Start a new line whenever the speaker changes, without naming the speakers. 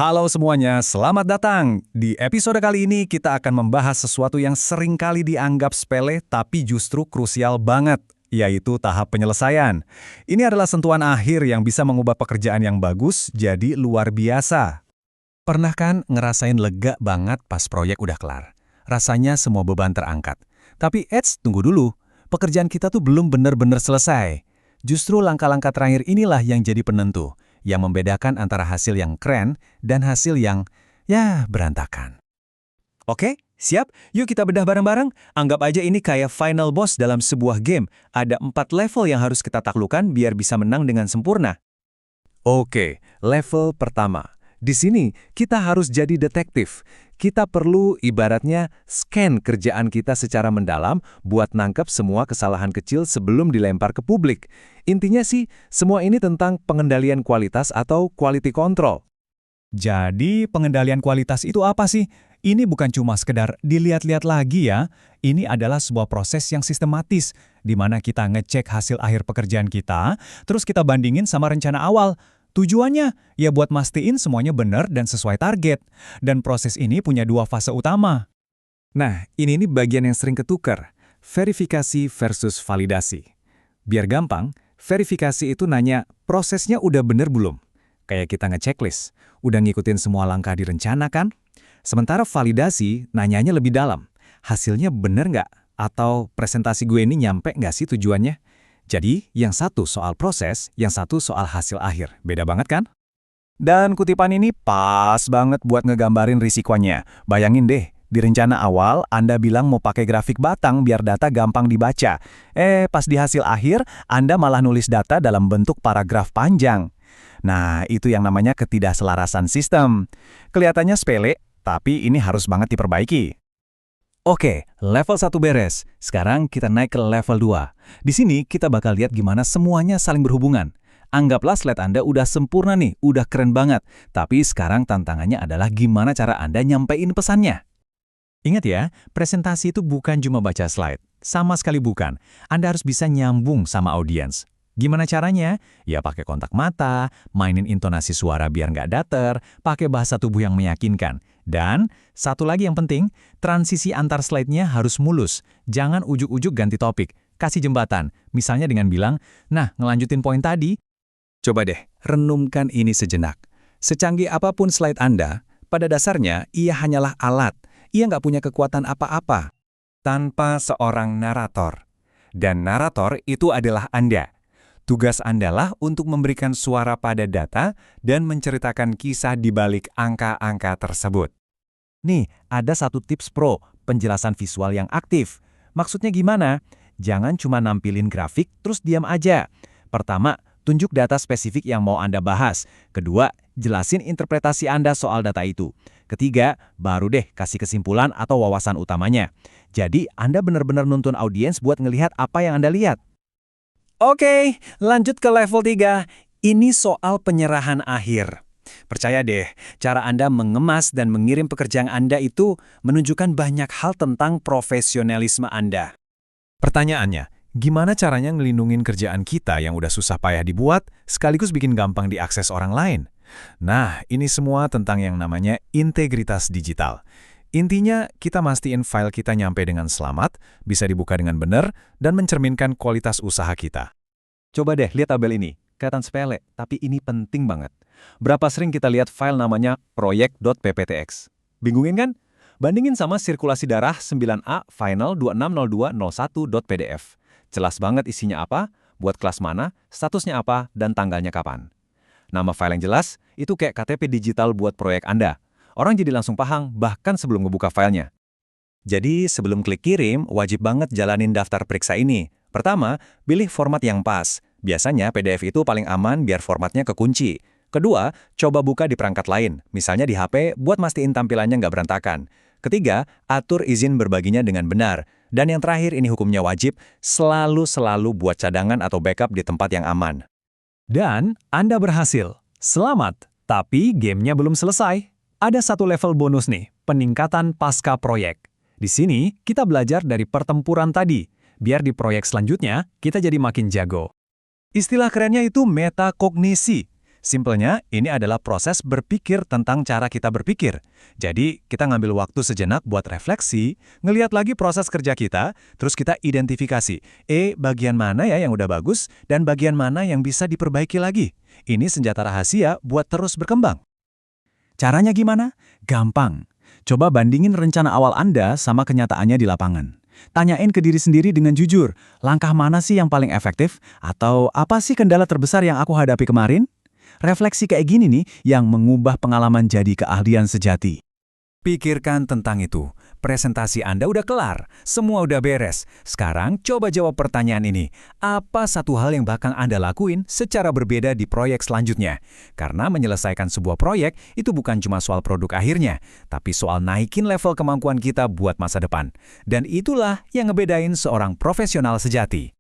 Halo semuanya, selamat datang. Di episode kali ini kita akan membahas sesuatu yang sering kali dianggap sepele tapi justru krusial banget, yaitu tahap penyelesaian. Ini adalah sentuhan akhir yang bisa mengubah pekerjaan yang bagus jadi luar biasa. Pernah kan ngerasain lega banget pas proyek udah kelar? Rasanya semua beban terangkat. Tapi tunggu dulu. Pekerjaan kita tuh belum benar-benar selesai. Justru langkah-langkah terakhir inilah yang jadi penentu, yang membedakan antara hasil yang keren dan hasil yang, berantakan. Oke, siap? Yuk kita bedah bareng-bareng. Anggap aja ini kayak final boss dalam sebuah game. Ada 4 level yang harus kita taklukkan biar bisa menang dengan sempurna. Oke, level pertama. Di sini kita harus jadi detektif. Kita perlu ibaratnya scan kerjaan kita secara mendalam buat nangkep semua kesalahan kecil sebelum dilempar ke publik. Intinya sih, semua ini tentang pengendalian kualitas atau quality control. Jadi, pengendalian kualitas itu apa sih? Ini bukan cuma sekedar dilihat-lihat lagi ya. Ini adalah sebuah proses yang sistematis, di mana kita ngecek hasil akhir pekerjaan kita, terus kita bandingin sama rencana awal. Tujuannya, ya buat mastiin semuanya benar dan sesuai target. Dan proses ini punya 2 fase utama. Nah, ini nih bagian yang sering ketukar. Verifikasi versus validasi. Biar gampang, verifikasi itu nanya, prosesnya udah bener belum? Kayak kita ngechecklist, udah ngikutin semua langkah direncanakan? Sementara validasi, nanyanya lebih dalam. Hasilnya bener nggak? Atau presentasi gue ini nyampe nggak sih tujuannya? Jadi, yang satu soal proses, yang satu soal hasil akhir. Beda banget kan? Dan kutipan ini pas banget buat ngegambarin risikonya. Bayangin deh, di rencana awal Anda bilang mau pakai grafik batang biar data gampang dibaca. Pas di hasil akhir, Anda malah nulis data dalam bentuk paragraf panjang. Nah, itu yang namanya ketidakselarasan sistem. Kelihatannya sepele, tapi ini harus banget diperbaiki. Oke, level 1 beres. Sekarang kita naik ke level 2. Di sini kita bakal lihat gimana semuanya saling berhubungan. Anggaplah slide Anda udah sempurna nih, udah keren banget. Tapi sekarang tantangannya adalah gimana cara Anda nyampein pesannya. Ingat ya, presentasi itu bukan cuma baca slide. Sama sekali bukan. Anda harus bisa nyambung sama audiens. Gimana caranya? Ya pakai kontak mata, mainin intonasi suara biar nggak datar, pakai bahasa tubuh yang meyakinkan. Dan, satu lagi yang penting, transisi antar slide-nya harus mulus. Jangan ujuk-ujuk ganti topik. Kasih jembatan. Misalnya dengan bilang, nah ngelanjutin poin tadi. Coba deh, renungkan ini sejenak. Secanggih apapun slide Anda, pada dasarnya ia hanyalah alat. Ia nggak punya kekuatan apa-apa. Tanpa seorang narator. Dan narator itu adalah Anda. Tugas Anda lah untuk memberikan suara pada data dan menceritakan kisah di balik angka-angka tersebut. Nih, ada satu tips pro, penjelasan visual yang aktif. Maksudnya gimana? Jangan cuma nampilin grafik terus diam aja. Pertama, tunjuk data spesifik yang mau Anda bahas. Kedua, jelasin interpretasi Anda soal data itu. Ketiga, baru deh kasih kesimpulan atau wawasan utamanya. Jadi, Anda benar-benar nuntun audiens buat ngelihat apa yang Anda lihat. Oke, lanjut ke level 3. Ini soal penyerahan akhir. Percaya deh, cara Anda mengemas dan mengirim pekerjaan Anda itu menunjukkan banyak hal tentang profesionalisme Anda. Pertanyaannya, gimana caranya ngelindungin kerjaan kita yang udah susah payah dibuat, sekaligus bikin gampang diakses orang lain? Nah, ini semua tentang yang namanya integritas digital. Intinya, kita mastiin file kita nyampe dengan selamat, bisa dibuka dengan benar, dan mencerminkan kualitas usaha kita. Coba deh lihat tabel ini. Kelihatan sepele, tapi ini penting banget. Berapa sering kita lihat file namanya proyek.pptx? Bingungin kan? Bandingin sama sirkulasi darah 9A final 260201.pdf. Jelas banget isinya apa, buat kelas mana, statusnya apa, dan tanggalnya kapan. Nama file yang jelas, itu kayak KTP digital buat proyek Anda. Orang jadi langsung paham, bahkan sebelum ngebuka filenya. Jadi, sebelum klik kirim, wajib banget jalanin daftar periksa ini. Pertama, pilih format yang pas. Biasanya PDF itu paling aman biar formatnya kekunci. Kedua, coba buka di perangkat lain, misalnya di HP, buat mastiin tampilannya nggak berantakan. Ketiga, atur izin berbaginya dengan benar. Dan yang terakhir, ini hukumnya wajib, selalu buat cadangan atau backup di tempat yang aman. Dan Anda berhasil. Selamat, tapi gamenya belum selesai. Ada satu level bonus nih, peningkatan pasca proyek. Di sini, kita belajar dari pertempuran tadi, biar di proyek selanjutnya, kita jadi makin jago. Istilah kerennya itu metakognisi. Simpelnya, ini adalah proses berpikir tentang cara kita berpikir. Jadi, kita ngambil waktu sejenak buat refleksi, ngelihat lagi proses kerja kita, terus kita identifikasi, bagian mana ya yang udah bagus, dan bagian mana yang bisa diperbaiki lagi. Ini senjata rahasia buat terus berkembang.
Caranya gimana? Gampang. Coba bandingin rencana awal Anda sama kenyataannya di lapangan. Tanyain ke diri sendiri dengan jujur, langkah mana sih yang paling efektif? Atau apa sih kendala terbesar yang aku hadapi kemarin? Refleksi kayak gini nih yang mengubah pengalaman jadi keahlian sejati.
Pikirkan tentang itu. Presentasi Anda udah kelar, semua udah beres. Sekarang coba jawab pertanyaan ini. Apa satu hal yang bakal Anda lakuin secara berbeda di proyek selanjutnya? Karena menyelesaikan sebuah proyek itu bukan cuma soal produk akhirnya, tapi soal naikin level kemampuan kita buat masa depan. Dan itulah yang ngebedain seorang profesional sejati.